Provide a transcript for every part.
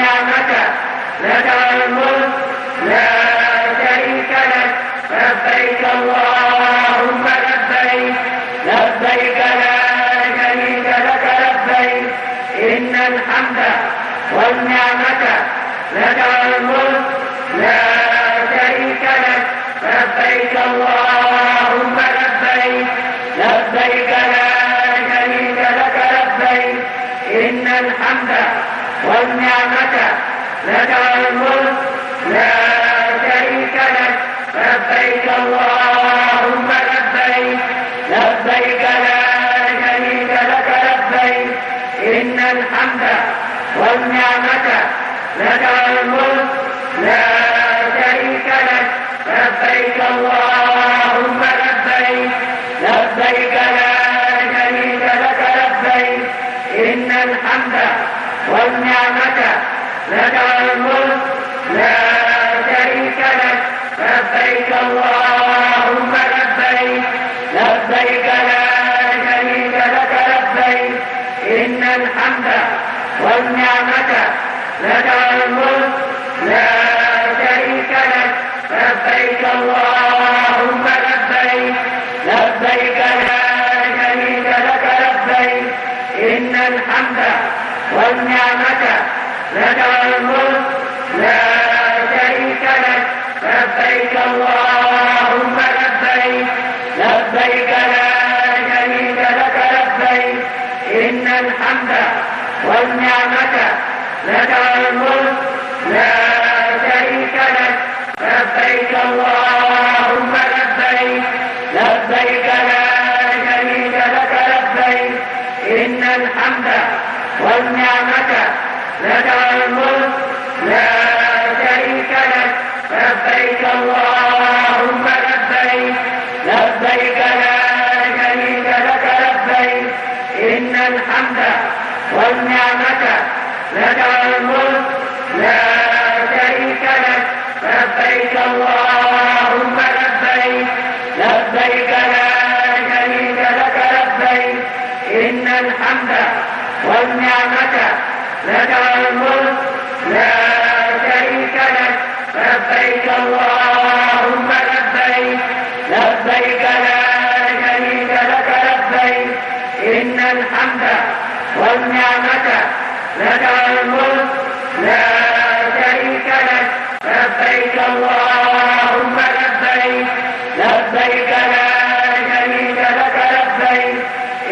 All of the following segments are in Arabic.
والنعمة لك والملك لا شريك لك لبيك اللهم لبيك لبيك لا شريك لك لبيك إن الحمد والنعمة لك والملك لا شريك لك لبيك اللهم لبيك لبيك لا شريك لك لبيك إن الحمد والنعمة لك والملك لا شريك لك لبيك اللهم لبيك لبيك لا شريك لك لبيك إن الحمد والنعمة لك والملك لا شريك لك لبيك اللهم لبيك لبيك لا شريك لك لبيك إن الحمد والنعمة لك والملك لا شريك لك لبيك اللهم لبيك لبيك لا شريك لك لبيك إن الحمد والنعمة لك والملك لا شريك لك لبيك اللهم لبيك لبيك لا شريك لك لبيك إن الحمد والنعمة لك والملك لا شريك لك لبيك اللهم لبيك لبيك لا شريك لك لبيك إن الحمد والنعمة لك والملك لا شريك لك لبيك اللهم لبيك لبيك لا شريك لك لبيك إن الحمد والنعمة لك والملك لا شريك لك لبيك اللهم لبيك لبيك لا شريك لك لبيك إن الحمد والنعمة لك والملك لا شريك لك لبيك اللهم لبيك لبيك لا شريك لك لبيك إن الحمد والنعمة لك والملك لا شريك لك لبيك اللهم لبيك لبيك لا شريك لك لبيك إن الحمد والنعمة لك والملك لا شريك لك لبيك اللهم لبيك لبيك لا شريك لك لبيك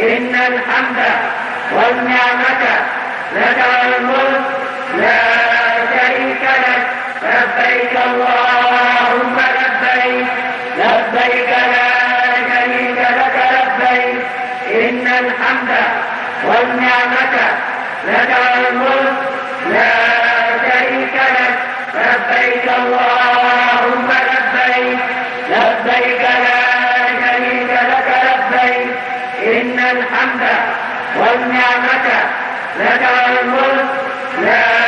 إن الحمد والنعمة لك والملك لا شريك لك لبيك اللهم لبيك لبيك لا شريك لك لبيك إن الحمد والنعمة لك والملك لا شريك لك لبيك اللهم لبيك لبيك لا شريك لك لبيك إن الحمد والنعمة لك والملك لا